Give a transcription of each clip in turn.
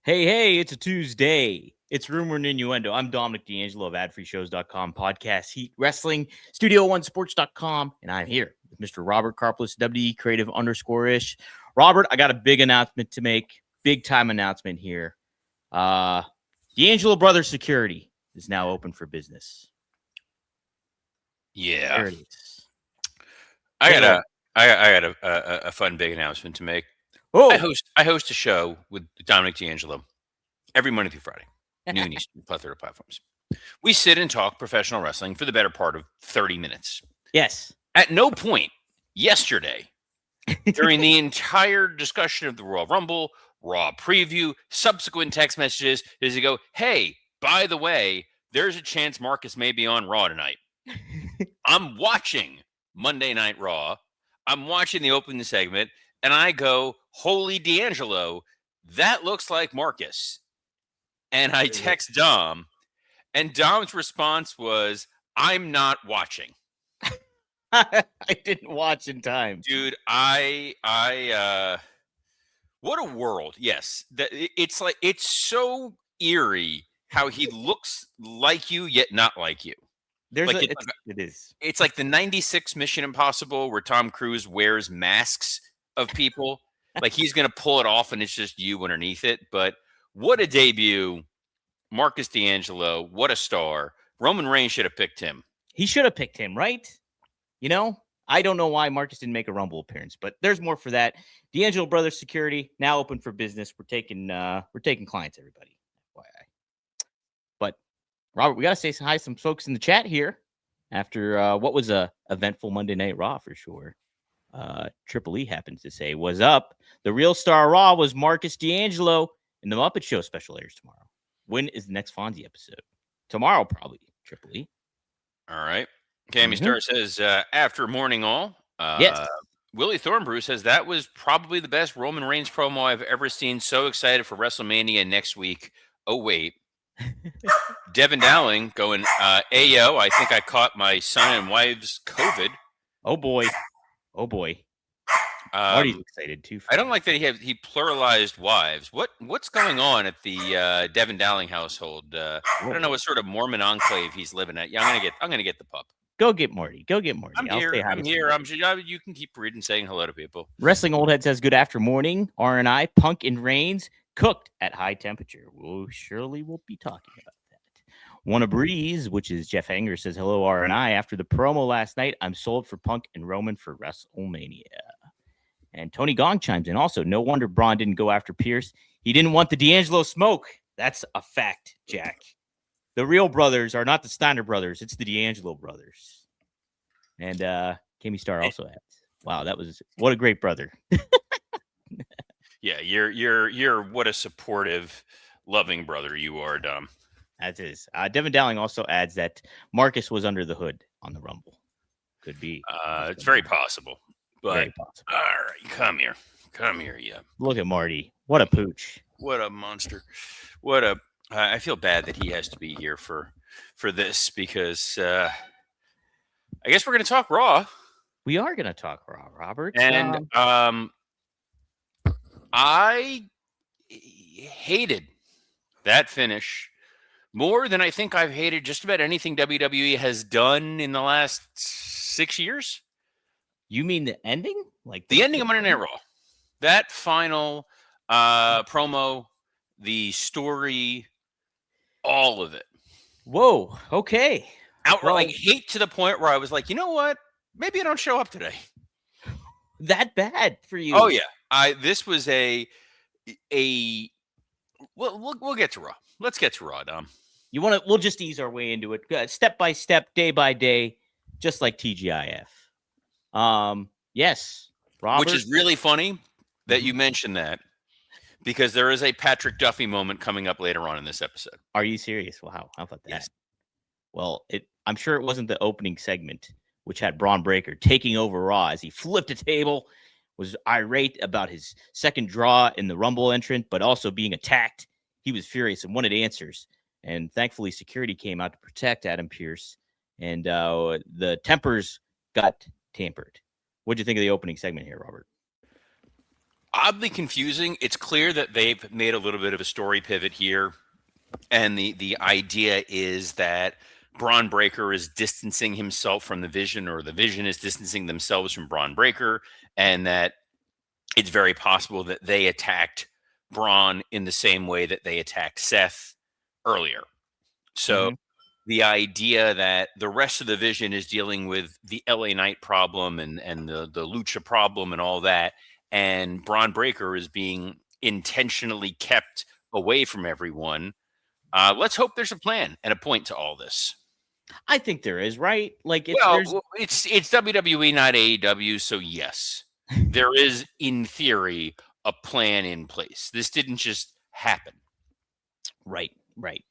Hey, it's a Tuesday. It's Rumor and Innuendo. I'm Dominic D'Angelo of AdFreeShows.com, Podcast Heat Wrestling, Studio1Sports.com, and I'm here with Mr. Robert Karplus, WE Creative _ish. Robert, I got a big announcement to make, big time announcement here. D'Angelo Brothers Security is now open for business. Yeah, There it is. I got a fun big announcement to make. Oh, I host a show with Dominic D'Angelo every Monday through Friday, noon Eastern, plethora of platforms. We sit and talk professional wrestling for the better part of 30 minutes. yes. At no point yesterday, during the entire discussion of the Royal Rumble, Raw preview, subsequent text messages, does he go, "Hey, by the way, there's a chance Marcus may be on Raw tonight." I'm watching Monday Night Raw. I'm watching the opening segment, and I go, "Holy D'Angelo, that looks like Marcus." And I text Dom, and Dom's response was, "I'm not watching." I didn't watch in time. Dude, what a world. Yes. It's so eerie how he looks like you, yet not like you. It is. It's like the 96 Mission Impossible where Tom Cruise wears masks of people. Like he's going to pull it off and it's just you underneath it. But what a debut. Marcus D'Angelo. What a star. Roman Reigns should have picked him. He should have picked him, right? You know, I don't know why Marcus didn't make a Rumble appearance, but there's more for that. D'Angelo Brothers Security now open for business. We're taking clients, everybody. FYI. But Robert, we got to say hi to some folks in the chat here after what was a eventful Monday Night Raw for sure. Triple E happens to say, "What's up? The real star of Raw was Marcus D'Angelo, and the Muppet Show special airs tomorrow. When is the next Fonzie episode? Tomorrow, probably. Triple E." All right. Cammy Star says, after morning all. Yes. Willie Thornbrew says, that was probably the best Roman Reigns promo I've ever seen. So excited for WrestleMania next week. Oh, wait. Devin Dowling going, Ayo, I think I caught my son and wife's COVID. Oh, boy. Marty's excited, too. I don't like that he pluralized wives. What's going on at the Devin Dowling household? I don't know what sort of Mormon enclave he's living at. Yeah, I'm gonna get the pup. Go get Marty. I'm here. You can keep reading, saying hello to people. Wrestling Old Head says, "Good after morning. R&I, Punk and Reigns cooked at high temperature." We surely will be talking about that. Wanna Breeze, which is Jeff Hanger, says, "Hello, R&I. After the promo last night, I'm sold for Punk and Roman for WrestleMania." And Tony Gong chimes in also, "No wonder Braun didn't go after Pierce. He didn't want the D'Angelo smoke." That's a fact, Jack. The real brothers are not the Steiner brothers. It's the D'Angelo brothers. And Kimmy Star also adds, "Wow, what a great brother." Yeah, you're what a supportive, loving brother you are, Dom. That is. Devin Dowling also adds that Marcus was under the hood on the Rumble. Could be. It's very possible. But, very possible. All right, come here, yeah. Look at Marty. What a pooch. What a monster. I feel bad that he has to be here for this because I guess we're going to talk Raw. We are going to talk Raw, Robert. And I hated that finish more than I think I've hated just about anything WWE has done in the last 6 years. You mean the ending? Like the ending of Monday Night Raw. That final promo, the story, all of it. Whoa, okay. Outright hate to the point where I was like, you know what? Maybe I don't show up today. That bad for you? Oh, yeah. This was we'll get to Raw. Let's get to Raw, Dom. We'll just ease our way into it. Step by step, day by day, just like TGIF. Yes, Robert. Which is really funny that you mentioned that because there is a Patrick Duffy moment coming up later on in this episode. Are you serious? Wow. How about that? Yes. Well, I'm sure it wasn't the opening segment, which had Braun Breaker taking over Raw as he flipped a table, was irate about his second draw in the Rumble entrant, but also being attacked. He was furious and wanted answers. And thankfully, security came out to protect Adam Pearce. And the tempers got tampered. What do you think of the opening segment here, Robert? Oddly confusing. It's clear that they've made a little bit of a story pivot here, and the idea is that Braun Breaker is distancing himself from the Vision, or the Vision is distancing themselves from Braun Breaker, and that it's very possible that they attacked Braun in the same way that they attacked Seth earlier. So Hmm. the idea that the rest of the Vision is dealing with the LA Knight problem and the Lucha problem and all that, and Braun Breaker is being intentionally kept away from everyone. Let's hope there's a plan and a point to all this. I think there is, right? Like there's Well, it's WWE, not AEW, so yes, there is in theory a plan in place. This didn't just happen. right, right.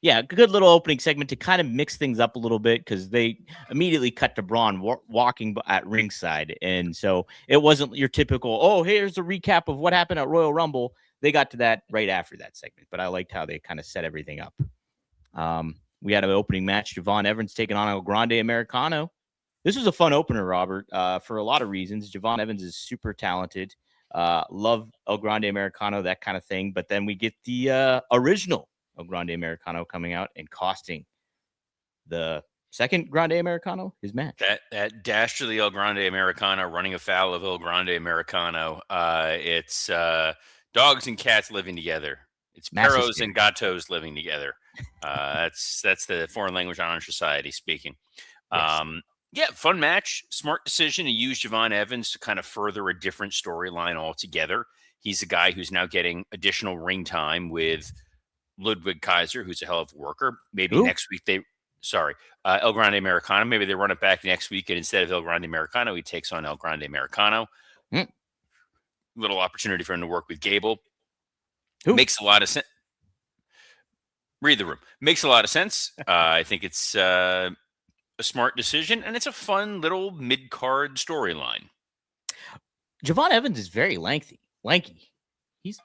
Yeah, good little opening segment to kind of mix things up a little bit because they immediately cut to Braun walking at ringside, and so it wasn't your typical "oh, here's a recap of what happened at Royal Rumble." They got to that right after that segment, but I liked how they kind of set everything up. We had an opening match: Javon Evans taking on El Grande Americano. This was a fun opener, Robert, for a lot of reasons. Javon Evans is super talented. Love El Grande Americano, that kind of thing. But then we get the original El Grande Americano coming out and costing the second Grande Americano his match. That dash to the El Grande Americano, running afoul of El Grande Americano. It's dogs and cats living together. It's Mass perros and hysteria. gatos living together. That's the Foreign Language Honor Society speaking. Yes. Yeah, fun match. Smart decision to use Javon Evans to kind of further a different storyline altogether. He's a guy who's now getting additional ring time with Ludwig Kaiser, who's a hell of a worker. Maybe Who? next week El Grande Americano. Maybe they run it back next week, and instead of El Grande Americano, he takes on El Grande Americano. Hmm. Little opportunity for him to work with Gable. Who? Makes a lot of sense. Read the room. Makes a lot of sense. I think it's a smart decision, and it's a fun little mid-card storyline. Javon Evans is very lanky. He's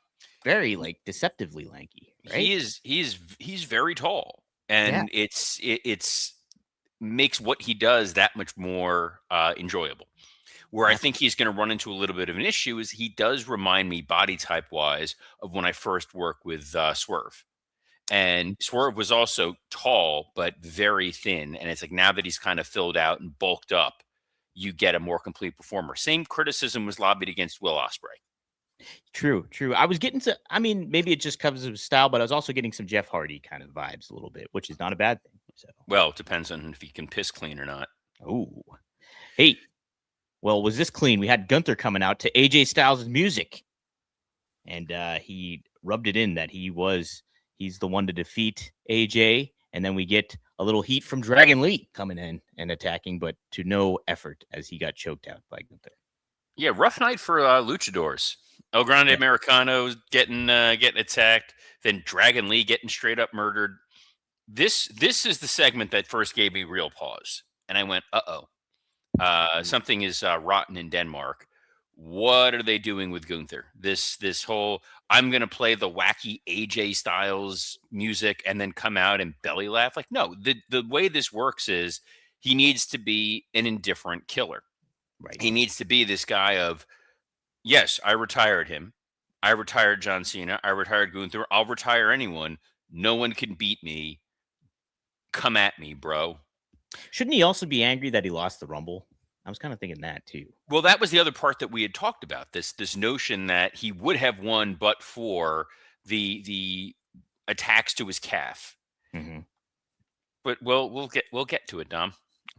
very deceptively lanky, right? He's very tall, Yeah. and it's makes what he does that much more enjoyable. Where I think he's going to run into a little bit of an issue is he does remind me body type wise of when I first worked with Swerve. And Swerve was also tall, but very thin. And it's like now that he's kind of filled out and bulked up, you get a more complete performer. Same criticism was lobbied against Will Ospreay. True, true. I was getting to, I mean, maybe it just covers his style, but I was also getting some Jeff Hardy kind of vibes a little bit, which is not a bad thing. So, Well, it depends on if he can piss clean or not. oh, hey, well, was this clean? We had Gunther coming out to AJ Styles' music, and he rubbed it in that he's the one to defeat AJ, and then we get a little heat from Dragon Lee coming in and attacking, but to no effort as he got choked out by Gunther. Yeah, rough night for luchadors. El Grande Yeah. Americano's getting attacked, then Dragon Lee getting straight up murdered. This is the segment that first gave me real pause, and I went, something is rotten in Denmark. What are they doing with Gunther? This whole I'm gonna play the wacky AJ Styles music and then come out and belly laugh. Like, no, the way this works is he needs to be an indifferent killer. Right. He needs to be this guy of, yes, I retired him. I retired John Cena. I retired Gunther. I'll retire anyone. No one can beat me. Come at me, bro. Shouldn't he also be angry that he lost the Rumble? I was kind of thinking that too. Well, that was the other part that we had talked about. This notion that he would have won, but for the attacks to his calf. Mm-hmm. But we'll get to it, Dom.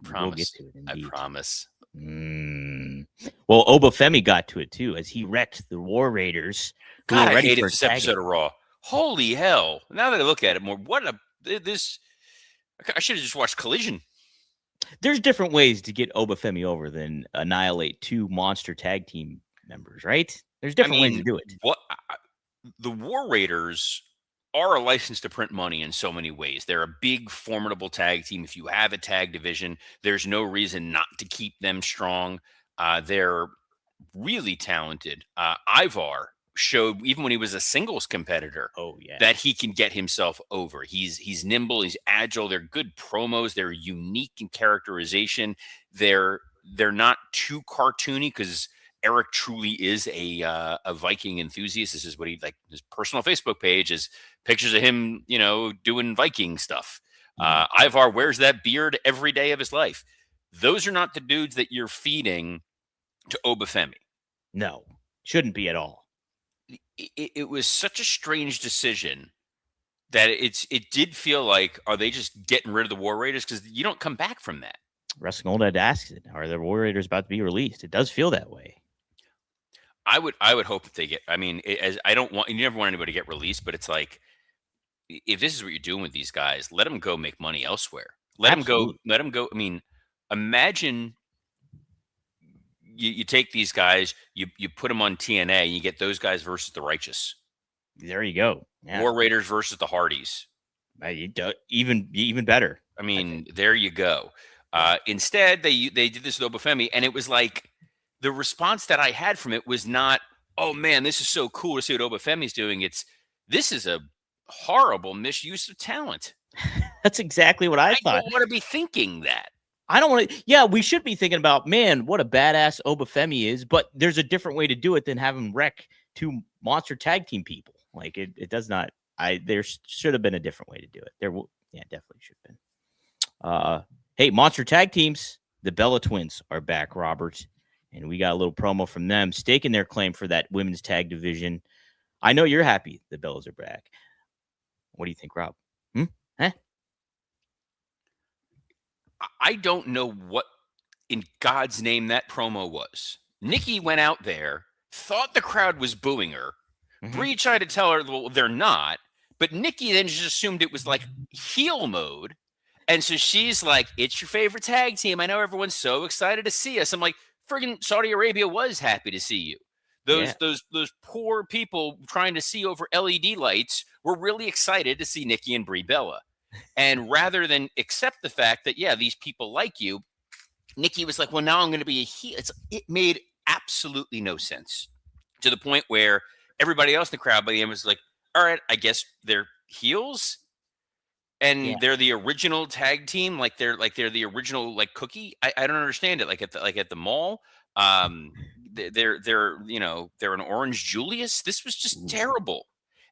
I promise. We'll get to it. Indeed. I promise. Well, Obafemi got to it too as he wrecked the War Raiders. God, I hated this episode of Raw. Holy hell! Now that I look at it more, I should have just watched Collision. There's different ways to get Obafemi over than annihilate two monster tag team members, right? There's different ways to do it. The War Raiders are a license to print money in so many ways. They're a big, formidable tag team. If you have a tag division, there's no reason not to keep them strong. They're really talented. Ivar showed, even when he was a singles competitor, that he can get himself over. He's nimble, he's agile. They're good promos. They're unique in characterization. They're not too cartoony because Eric truly is a Viking enthusiast. This is what he like. His personal Facebook page is pictures of him, doing Viking stuff. Ivar wears that beard every day of his life. Those are not the dudes that you're feeding to Obafemi. No, shouldn't be at all. It was such a strange decision that it did feel like, are they just getting rid of the War Raiders? Because you don't come back from that. Wrestling Old Ed asks it, are the War Raiders about to be released? It does feel that way. I would hope that they get. I mean, as I don't want, you never want anybody to get released, but it's like, if this is what you're doing with these guys, let them go make money elsewhere. Let them go. Absolutely. Let them go. I mean, imagine you take these guys, you put them on TNA, and you get those guys versus the Righteous, There you go. Yeah. War Raiders versus the Hardys. Even better. I mean, there you go. Instead, they did this with Obafemi, and it was like the response that I had from it was not, "Oh man, this is so cool to see what Obafemi's doing." This is a horrible misuse of talent. That's exactly what I thought. don't want to be thinking that. I don't want to. Yeah, we should be thinking about, man, what a badass Obafemi is. But there's a different way to do it than have him wreck two monster tag team people. Like it does not. There should have been a different way to do it. Definitely should have been. Hey, monster tag teams. The Bella Twins are back, Robert, and we got a little promo from them staking their claim for that women's tag division. I know you're happy the Bellas are back. What do you think, Rob? I don't know what in God's name that promo was. Nikki went out there, thought the crowd was booing her. Bree tried to tell her, well, they're not. But Nikki then just assumed it was like heel mode. And so she's like, it's your favorite tag team. I know everyone's so excited to see us. I'm like, friggin' Saudi Arabia was happy to see you. Those poor people trying to see over LED lights were really excited to see Nikki and Brie Bella. And rather than accept the fact that, yeah, these people like you, Nikki was like, well, now I'm going to be a heel. It made absolutely no sense, to the point where everybody else in the crowd by the end was like, all right, I guess they're heels. And they're the original tag team, like they're the original like Cookie. I don't understand it. Like at the mall, they're an Orange Julius. This was just terrible.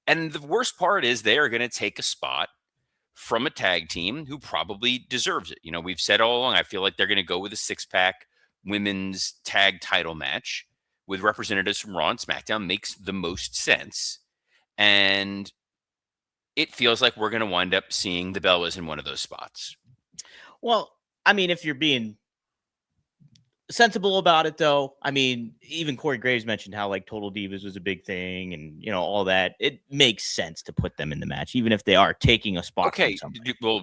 And the worst part is they are going to take a spot from a tag team who probably deserves it. We've said all along, I feel like they're going to go with a 6-pack women's tag title match with representatives from Raw and SmackDown. Makes the most sense. And it feels like we're going to wind up seeing the Bellas in one of those spots. Well, I mean, if you're being sensible about it, though, I mean, even Corey Graves mentioned how like Total Divas was a big thing, and all that. It makes sense to put them in the match, even if they are taking a spot. Okay,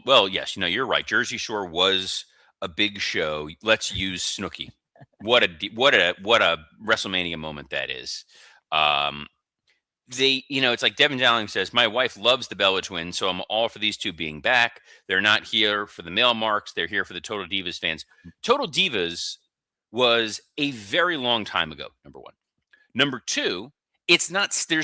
well, yes, you're right. Jersey Shore was a big show. Let's use Snooki. What a WrestleMania moment that is. It's like Devin Dowling says, my wife loves the Bella Twins, so I'm all for these two being back. They're not here for the male marks. They're here for the Total Divas fans. Total Divas was a very long time ago, number one. Number two, there's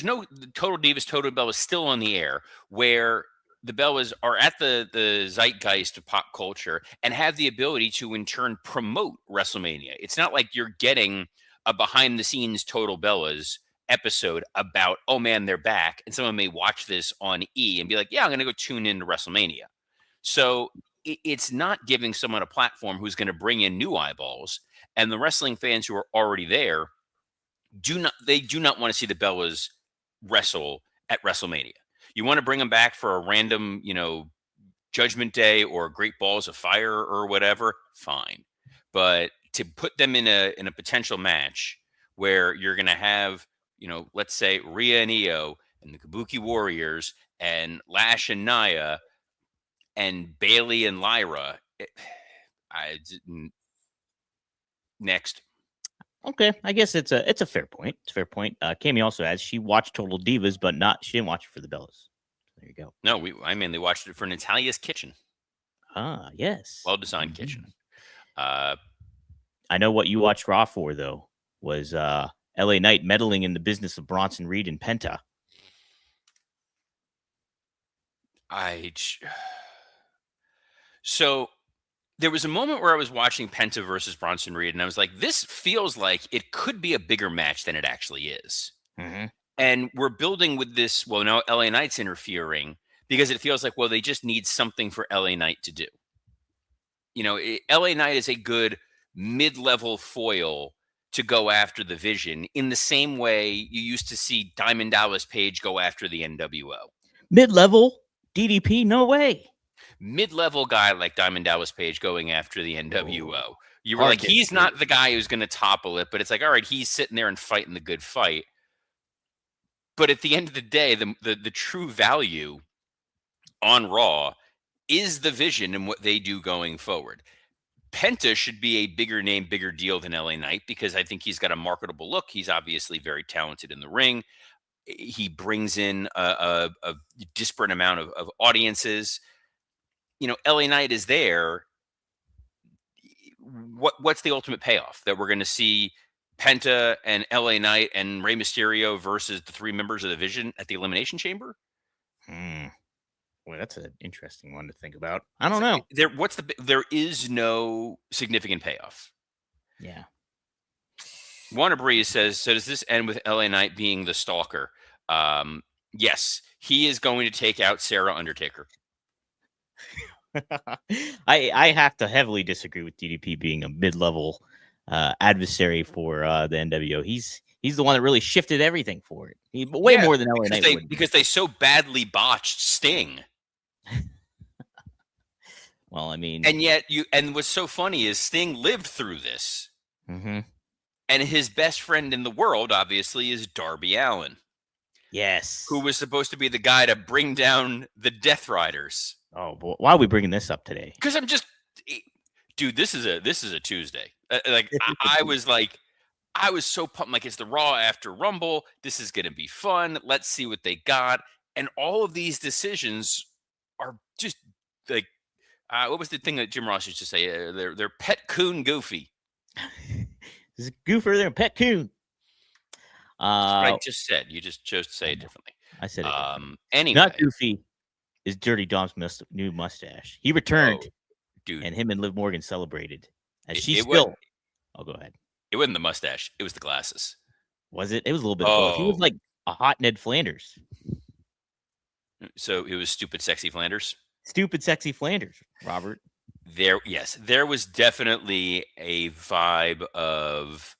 no Total Divas, Total Bellas still on the air, where the Bellas are at the zeitgeist of pop culture and have the ability to in turn promote WrestleMania. It's not like you're getting a behind the scenes Total Bellas episode about, oh man, they're back, and someone may watch this on E and be like, yeah, I'm going to go tune into WrestleMania. So it's not giving someone a platform who's going to bring in new eyeballs, and the wrestling fans who are already there do not want to see the Bellas wrestle at WrestleMania. You want to bring them back for a random, Judgment Day or Great Balls of Fire or whatever, fine. But to put them in a potential match where you're going to have, let's say Rhea and Io and the Kabuki Warriors and Lash and Nia and Bailey and Lyra, next. Okay, I guess it's a fair point. It's a fair point. Cammy also adds she watched Total Divas, but she didn't watch it for the Bellas. There you go. No, I mainly watched it for Natalia's Kitchen. Ah, yes. Well-designed kitchen. I know what you watched Raw for, though, was LA Knight meddling in the business of Bronson Reed and Penta. So there was a moment where I was watching Penta versus Bronson Reed, and I was like, this feels like it could be a bigger match than it actually is. Mm-hmm. And we're building with this. Well, now LA Knight's interfering because it feels like, well, they just need something for LA Knight to do. LA Knight is a good mid-level foil to go after the Vision in the same way you used to see Diamond Dallas Page go after the NWO. Mid-level DDP, no way. Mid-level guy like Diamond Dallas Page going after the NWO. Oh, You were hard like, to he's disagree. not the guy who's going to topple it, but it's like, all right, he's sitting there and fighting the good fight. But at the end of the day, the true value on Raw is the Vision and what they do going forward. Penta should be a bigger name, bigger deal than LA Knight because I think he's got a marketable look. He's obviously very talented in the ring. He brings in a disparate amount of audiences. LA Knight is there. What's the ultimate payoff? That we're going to see Penta and LA Knight and Rey Mysterio versus the three members of the Vision at the Elimination Chamber? Well, that's an interesting one to think about. I don't know. There is no significant payoff. Yeah. Warner Breeze says, so does this end with LA Knight being the stalker? Yes, he is going to take out Sarah Undertaker. I have to heavily disagree with DDP being a mid-level adversary for the NWO. He's the one that really shifted everything for it. Way more than LA Knight would. Because they so badly botched Sting. Well, I mean, and what's so funny is Sting lived through this. Mm-hmm. And his best friend in the world, obviously, is Darby Allin. Yes. Who was supposed to be the guy to bring down the Death Riders. Oh, boy. Why are we bringing this up today? Because I'm just, dude, this is a Tuesday. I was so pumped. Like, it's the Raw after Rumble. This is going to be fun. Let's see what they got. And all of these decisions are just like, what was the thing that Jim Ross used to say? They're pet coon goofy. This is goofier than a pet coon. I just said. You just chose to say it differently. I said it. Anyway, not goofy. Is Dirty Dom's new mustache? He returned, dude, and him and Liv Morgan celebrated. And oh, go ahead. It wasn't the mustache. It was the glasses. Was it? It was a little bit of both. He was like a hot Ned Flanders. So it was stupid, sexy Flanders. Stupid, sexy Flanders, Robert. There was definitely a vibe of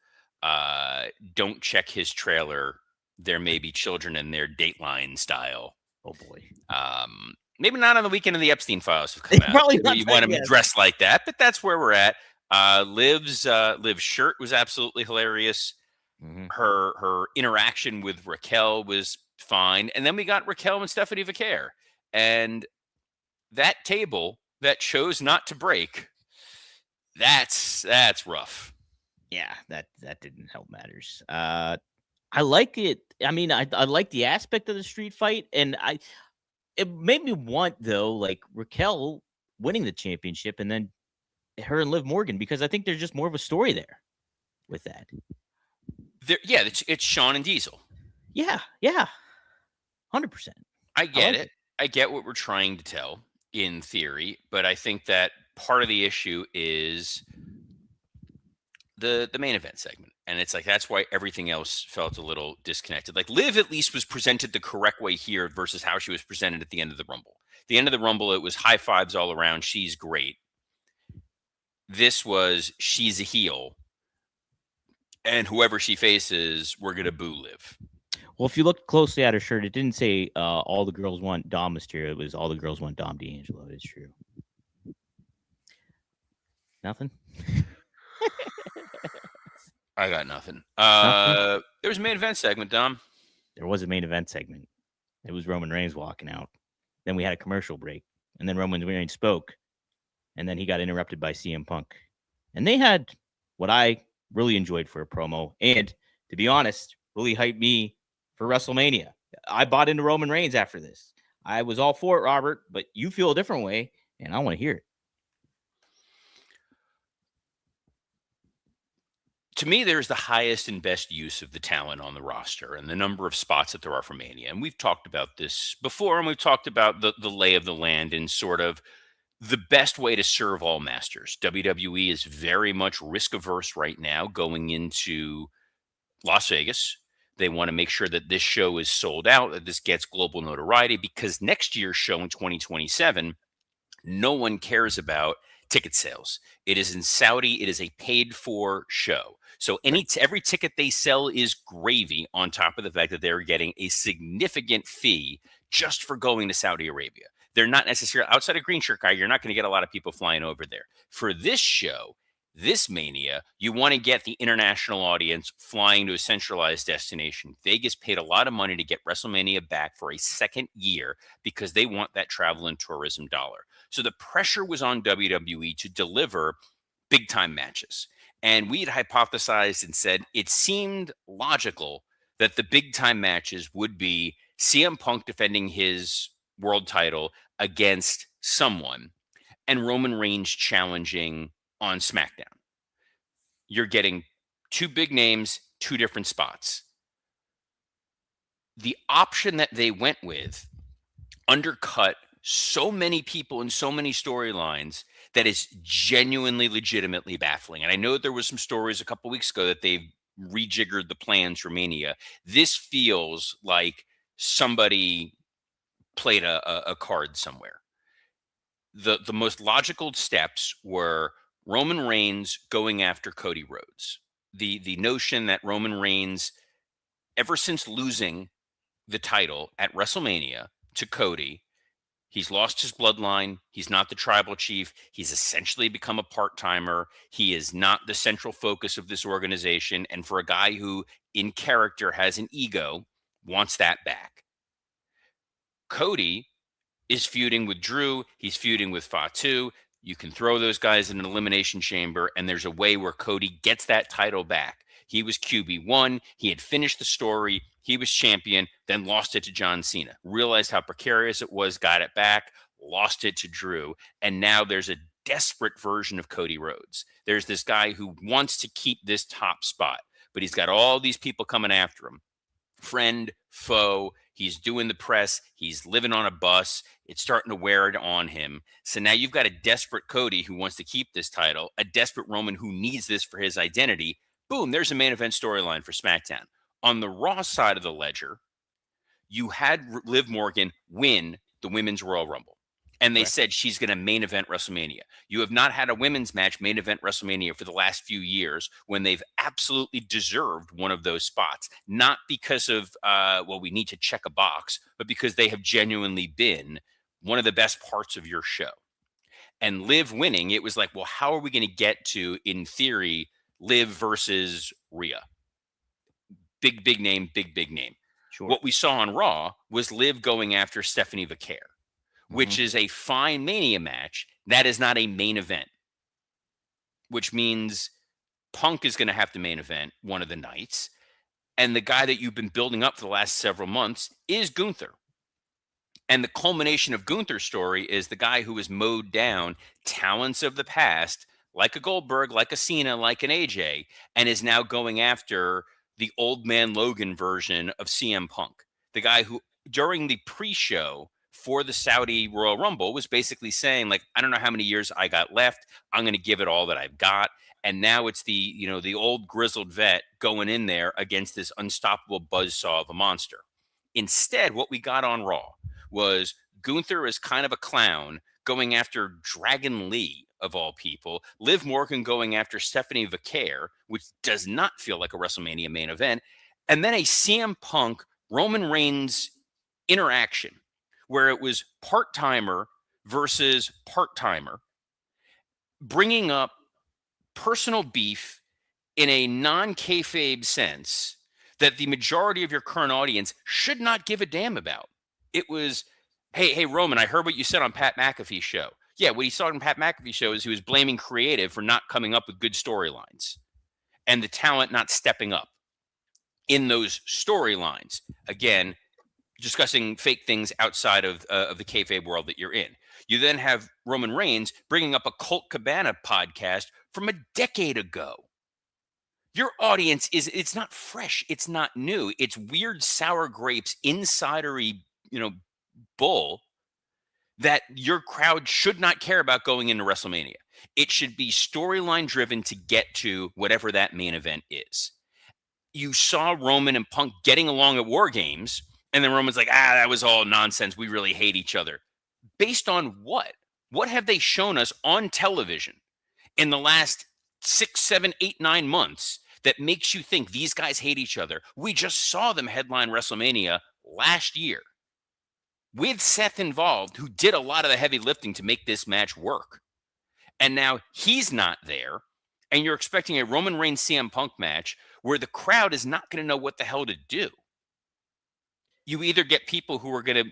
don't check his trailer. There may be children in there, Dateline style. Oh boy. Maybe not on the weekend of the Epstein files have come out. Probably not. You want him dressed like that, but that's where we're at. Liv's shirt was absolutely hilarious. Mm-hmm. Her interaction with Raquel was fine, and then we got Raquel and Stephanie Vaquer, and that table that chose not to break. That's rough. Yeah, that didn't help matters. I like it. I mean, I like the aspect of the street fight, and it made me want though, like Raquel winning the championship, and then her and Liv Morgan, because I think there's just more of a story there with that. It's Shawn and Diesel. Yeah, 100%. I get it. I get what we're trying to tell in theory, but I think that part of the issue is the main event segment. And it's like, that's why everything else felt a little disconnected. Like Liv at least was presented the correct way here versus how she was presented at the end of the Rumble. The end of the Rumble, it was high fives all around. She's great. This was, she's a heel. And whoever she faces, we're going to boo Liv. Well, if you look closely at her shirt, it didn't say all the girls want Dom Mysterio. It was all the girls want Dom D'Angelo. It's true. Nothing? I got nothing. There was a main event segment, Dom. There was a main event segment. It was Roman Reigns walking out. Then we had a commercial break. And then Roman Reigns spoke. And then he got interrupted by CM Punk. And they had what I really enjoyed for a promo. And to be honest, really hyped me for WrestleMania. I bought into Roman Reigns after this. I was all for it, Robert, but you feel a different way, and I want to hear it. To me, there's the highest and best use of the talent on the roster and the number of spots that there are for Mania. And we've talked about this before, and we've talked about the lay of the land and sort of the best way to serve all masters. WWE is very much risk averse right now going into Las Vegas. They want to make sure that this show is sold out, that this gets global notoriety, because next year's show in 2027, no one cares about ticket sales. It is in Saudi. It is a paid for show. So Right. every ticket they sell is gravy on top of the fact that they're getting a significant fee just for going to Saudi Arabia. They're not necessarily outside of Green Shirt Guy. You're not going to get a lot of people flying over there for this show. This Mania, you want to get the international audience flying to a centralized destination. Vegas paid a lot of money to get WrestleMania back for a second year because they want that travel and tourism dollar. So the pressure was on WWE to deliver big time matches. And we had hypothesized and said it seemed logical that the big time matches would be CM Punk defending his world title against someone and Roman Reigns challenging on SmackDown. You're getting two big names, two different spots. The option that they went with undercut so many people and so many storylines that is genuinely legitimately baffling. And I know there was some stories a couple weeks ago that they've rejiggered the plans for Mania. This feels like somebody played a card somewhere. The most logical steps were Roman Reigns going after Cody Rhodes. The notion that Roman Reigns, ever since losing the title at WrestleMania to Cody, he's lost his bloodline. He's not the tribal chief. He's essentially become a part timer. He is not the central focus of this organization. And for a guy who, in character, has an ego, wants that back. Cody is feuding with Drew. He's feuding with Fatu. You can throw those guys in an elimination chamber, and there's a way where Cody gets that title back. He was QB1. He had finished the story. He was champion, then lost it to John Cena. Realized how precarious it was, got it back, lost it to Drew. And now there's a desperate version of Cody Rhodes. There's this guy who wants to keep this top spot, but he's got all these people coming after him. Friend, foe, he's doing the press, he's living on a bus, it's starting to wear it on him. So now you've got a desperate Cody who wants to keep this title, a desperate Roman who needs this for his identity. Boom, there's a main event storyline for SmackDown. On the Raw side of the ledger, you had Liv Morgan win the Women's Royal Rumble. And they Correct. said she's going to main event WrestleMania. You have not had a women's match main event WrestleMania for the last few years when they've absolutely deserved one of those spots. Not because of, well, we need to check a box, but because they have genuinely been one of the best parts of your show. And Liv winning, it was like, well, how are we going to get to, in theory, Liv versus Rhea? Big name, big name. Sure. What we saw on Raw was Liv going after Stephanie Vaquer, which is a fine Mania match. That is not a main event, which means Punk is going to have to main event one of the nights. And the guy that you've been building up for the last several months is Gunther. And the culmination of Gunther's story is the guy who has mowed down talents of the past, like a Goldberg, like a Cena, like an AJ, and is now going after the old man Logan version of CM Punk. The guy who, during the pre-show for the Saudi Royal Rumble, was basically saying, like, I don't know how many years I got left. I'm going to give it all that I've got. And now it's the old grizzled vet going in there against this unstoppable buzzsaw of a monster. Instead, what we got on Raw was Gunther as kind of a clown going after Dragon Lee, of all people, Liv Morgan going after Stephanie Vaquer, which does not feel like a WrestleMania main event, and then a CM Punk Roman Reigns interaction where it was part timer versus part timer, bringing up personal beef in a non kayfabe sense that the majority of your current audience should not give a damn about. It was, hey, Roman, I heard what you said on Pat McAfee's show. Yeah, what he saw on Pat McAfee's show is he was blaming creative for not coming up with good storylines and the talent not stepping up in those storylines. Again, discussing fake things outside of the kayfabe world that you're in. You then have Roman Reigns bringing up a Colt Cabana podcast from a decade ago. Your audience it's not fresh, it's not new, it's weird sour grapes insidery, bull that your crowd should not care about going into WrestleMania. It should be storyline driven to get to whatever that main event is. You saw Roman and Punk getting along at War Games, and then Roman's like, that was all nonsense. We really hate each other. Based on what? What have they shown us on television in the last 6, 7, 8, 9 months that makes you think these guys hate each other? We just saw them headline WrestleMania last year with Seth involved, who did a lot of the heavy lifting to make this match work. And now he's not there, and you're expecting a Roman Reigns CM Punk match where the crowd is not going to know what the hell to do. You either get people who are going to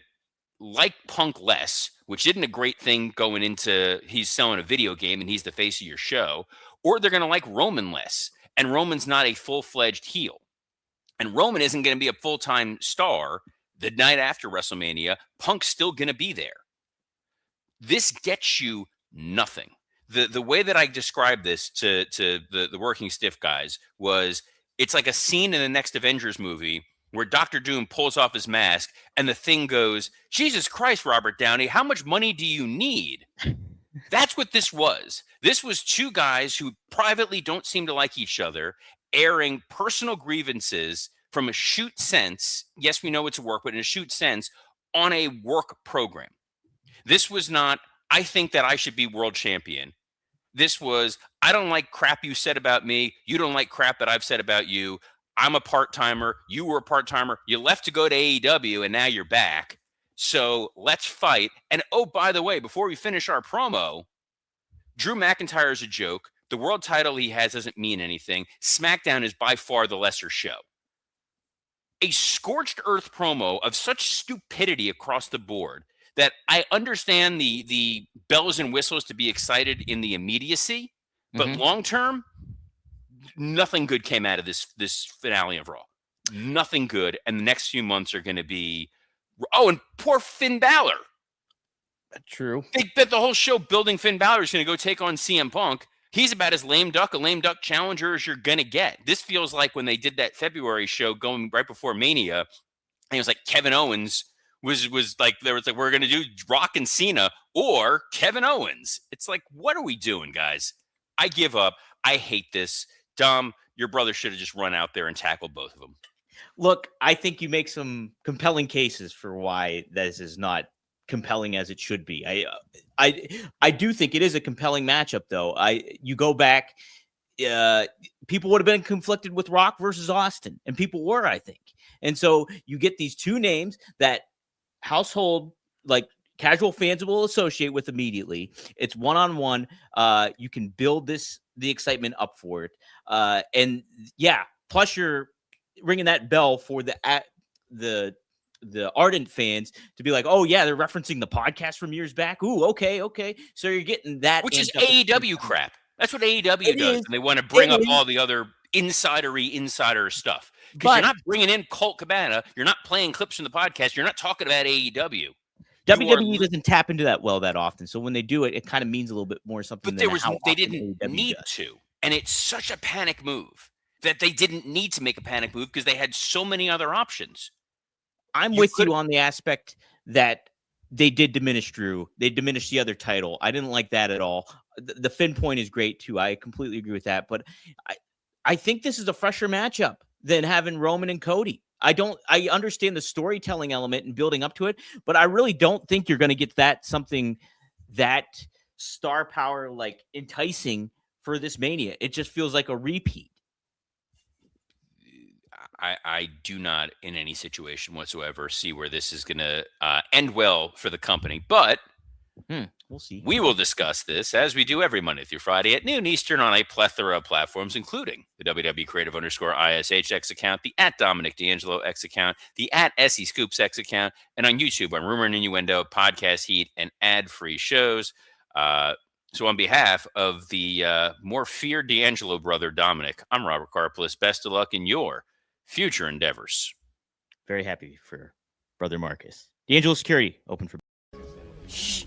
like Punk less, which isn't a great thing going into he's selling a video game and he's the face of your show, or they're going to like Roman less, and Roman's not a full-fledged heel. And Roman isn't going to be a full-time star the night after WrestleMania. Punk's still going to be there. This gets you nothing. The way that I described this to the working stiff guys was, it's like a scene in the next Avengers movie where Dr. Doom pulls off his mask and the Thing goes, Jesus Christ, Robert Downey, how much money do you need? That's what this was. This was two guys who privately don't seem to like each other, airing personal grievances from a shoot sense. Yes, we know it's a work, but in a shoot sense, on a work program. This was not, I think that I should be world champion. This was, I don't like crap you said about me. You don't like crap that I've said about you. I'm a part-timer. You were a part-timer. You left to go to AEW, and now you're back. So let's fight. And oh, by the way, before we finish our promo, Drew McIntyre is a joke. The world title he has doesn't mean anything. SmackDown is by far the lesser show. A scorched earth promo of such stupidity across the board that I understand the bells and whistles to be excited in the immediacy, but long term, nothing good came out of this finale of Raw. Nothing good, and the next few months are going to be. Oh, and poor Finn Balor. True. They bet the whole show building Finn Balor is going to go take on CM Punk. He's about as a lame duck challenger as you're going to get. This feels like when they did that February show going right before Mania, and it was like Kevin Owens was like, there was like, we're going to do Rock and Cena or Kevin Owens. It's like, what are we doing, guys? I give up. I hate this. Dom, your brother should have just run out there and tackled both of them. Look, I think you make some compelling cases for why this is not compelling as it should be. I do think it is a compelling matchup, though. You go back, people would have been conflicted with Rock versus Austin, and people were, I think. And so you get these two names that household, like casual fans will associate with immediately. It's one-on-one. You can build the excitement up for it. And yeah, plus you're ringing that bell for the ardent fans to be like, oh yeah, they're referencing the podcast from years back. Ooh, okay. So you're getting that, which is AEW crap. That's what AEW does, and they want to bring up all the other insider stuff. Because you're not bringing in Colt Cabana, you're not playing clips from the podcast, you're not talking about AEW. WWE doesn't tap into that well that often, so when they do it, it kind of means a little bit more something. But they didn't need to, and it's such a panic move that they didn't need to make a panic move because they had so many other options. I'm with you on the aspect that they did diminish Drew. They diminished the other title. I didn't like that at all. The Finn point is great too. I completely agree with that. But I think this is a fresher matchup than having Roman and Cody. I understand the storytelling element and building up to it, but I really don't think you're going to get something that star power, like enticing for this Mania. It just feels like a repeat. I do not, in any situation whatsoever, see where this is going to end well for the company. But we'll see. We will discuss this, as we do every Monday through Friday at noon Eastern on a plethora of platforms, including the WWE Creative_ISH X account, the @Dominic D'Angelo X account, the @SE Scoops X account, and on YouTube on Rumor and Innuendo, Podcast Heat, and ad-free shows. So on behalf of the more feared D'Angelo brother, Dominic, I'm Robert Karplis. Best of luck in your future endeavors. Very happy for brother Marcus. D'Angelo Security, open for... Shh.